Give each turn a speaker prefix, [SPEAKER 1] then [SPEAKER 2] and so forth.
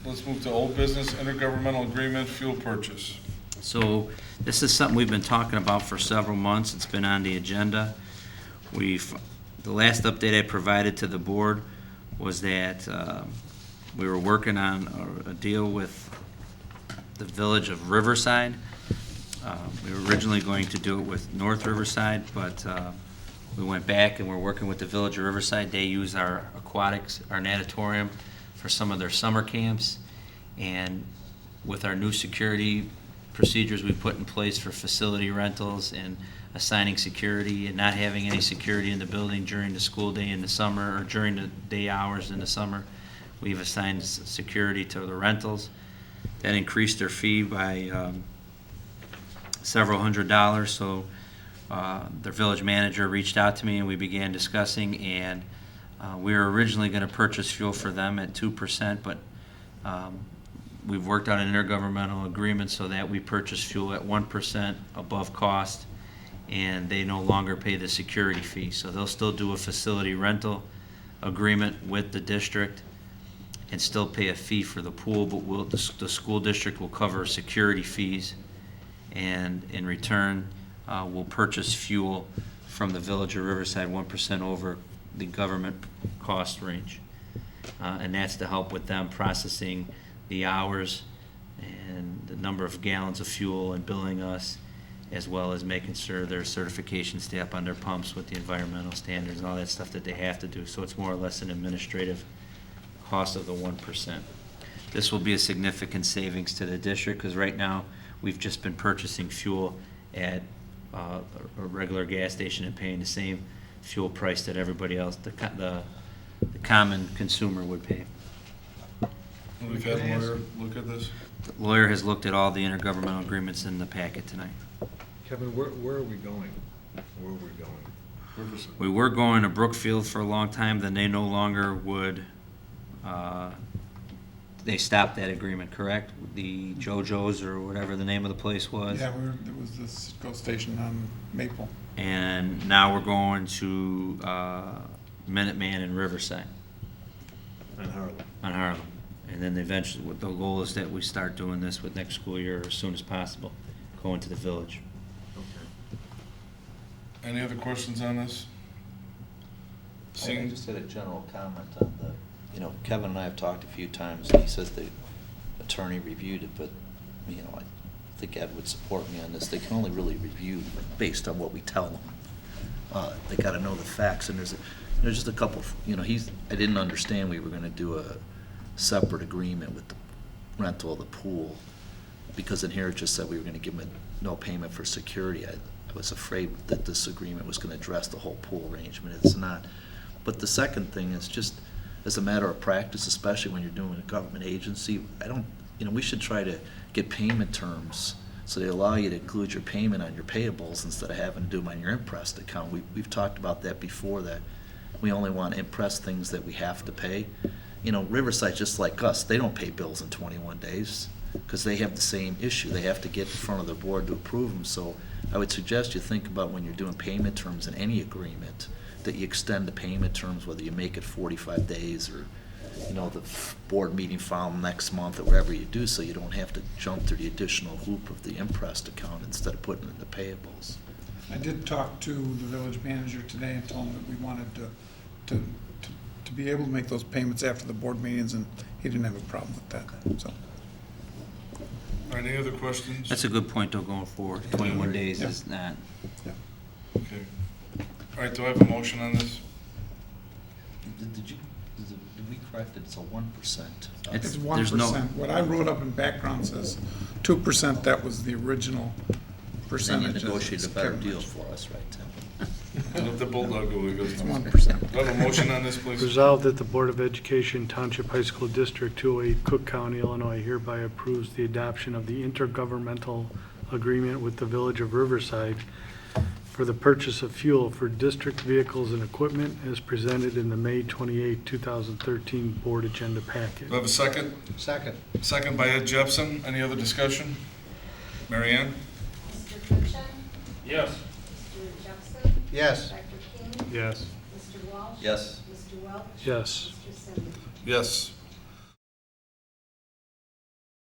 [SPEAKER 1] Let's move to old business, intergovernmental agreement, fuel purchase.
[SPEAKER 2] So this is something we've been talking about for several months. It's been on the agenda. The last update I provided to the board was that we were working on a deal with the village of Riverside. We were originally going to do it with North Riverside, but we went back and we're working with the village of Riverside. They use our aquatics, our natatorium, for some of their summer camps. And with our new security procedures we put in place for facility rentals and assigning security and not having any security in the building during the school day in the summer or during the day hours in the summer, we've assigned security to the rentals. That increased their fee by several $100s. So their village manager reached out to me and we began discussing, and we were originally going to purchase fuel for them at 2%, but we've worked out an intergovernmental agreement so that we purchase fuel at 1% above cost, and they no longer pay the security fee. So they'll still do a facility rental agreement with the district and still pay a fee for the pool, but the school district will cover security fees, and in return we'll purchase fuel from the village of Riverside 1% over the government cost range. And that's to help with them processing the hours and the number of gallons of fuel and billing us, as well as making sure their certification stamp on their pumps with the environmental standards and all that stuff that they have to do. So it's more or less an administrative cost of the 1%. This will be a significant savings to the district because right now we've just been purchasing fuel at a regular gas station and paying the same fuel price that everybody else, the common consumer would pay.
[SPEAKER 1] We've had a lawyer look at this.
[SPEAKER 2] The lawyer has looked at all the intergovernmental agreements in the packet tonight.
[SPEAKER 3] Kevin, where are we going? Where are we going?
[SPEAKER 1] Riverside.
[SPEAKER 2] We were going to Brookfield for a long time, then they no longer would, they stopped that agreement, correct? The JoJo's or whatever the name of the place was.
[SPEAKER 4] Yeah, there was this GO station on Maple.
[SPEAKER 2] And now we're going to Minuteman in Riverside.
[SPEAKER 3] On Harlem.
[SPEAKER 2] On Harlem. And then eventually, the goal is that we start doing this with next school year as soon as possible, going to the village.
[SPEAKER 3] Okay.
[SPEAKER 1] Any other questions on this?
[SPEAKER 5] I just had a general comment on Kevin and I have talked a few times, and he says the attorney reviewed it, but, I think Ed would support me on this. They can only really review based on what we tell them. They got to know the facts, and there's just a couple, I didn't understand we were going to do a separate agreement with the rental of the pool, because in here it just said we were going to give them no payment for security. I was afraid that this agreement was going to address the whole pool arrangement. It's not. But the second thing is just as a matter of practice, especially when you're doing a government agency, we should try to get payment terms so they allow you to include your payment on your payables instead of having to do them on your impressed account. We've talked about that before, that we only want impressed things that we have to pay. Riverside, just like us, they don't pay bills in 21 days because they have the same issue. They have to get in front of their board to approve them. So I would suggest you think about when you're doing payment terms in any agreement that you extend the payment terms, whether you make it 45 days or, the board meeting file next month or whatever you do, so you don't have to jump through the additional hoop of the impressed account instead of putting it in the payables.
[SPEAKER 4] I did talk to the village manager today and told him that we wanted to be able to make those payments after the board meetings, and he didn't have a problem with that. So.
[SPEAKER 1] All right, any other questions?
[SPEAKER 2] That's a good point, though, going forward. 21 days
[SPEAKER 4] Yeah.
[SPEAKER 2] is not.
[SPEAKER 4] Yeah.
[SPEAKER 1] Okay. All right, do I have a motion on this?
[SPEAKER 5] Did we correct it? It's a 1%.
[SPEAKER 4] It's
[SPEAKER 2] There's no-
[SPEAKER 4] 1%. What I wrote up in background says 2%. That was the original
[SPEAKER 5] Then
[SPEAKER 4] percentage.
[SPEAKER 5] you negotiated a better
[SPEAKER 4] Kevin
[SPEAKER 5] deal
[SPEAKER 4] mentioned.
[SPEAKER 5] for us, right, Tim?
[SPEAKER 1] Let the bulldog go. He goes.
[SPEAKER 4] It's 1%.
[SPEAKER 1] Do I have a motion on this, please?
[SPEAKER 6] Resolved that the Board of Education, Township High School District 208, Cook County, Illinois hereby approves the adoption of the intergovernmental agreement with the Village of Riverside for the purchase of fuel for district vehicles and equipment as presented in the May 28, 2013 Board Agenda Packet.
[SPEAKER 1] Do I have a second?
[SPEAKER 3] Second.
[SPEAKER 1] Second by Ed Jepson. Any other discussion? Mary Ann?
[SPEAKER 7] Mr. Fuchs?
[SPEAKER 1] Yes.
[SPEAKER 7] Mr. Jepson?
[SPEAKER 3] Yes.
[SPEAKER 7] Dr. King?
[SPEAKER 6] Yes.
[SPEAKER 7] Mr. Walsh?
[SPEAKER 5] Yes.
[SPEAKER 7] Mr. Welch?
[SPEAKER 6] Yes.
[SPEAKER 7] Mr. Simmons?
[SPEAKER 1] Yes.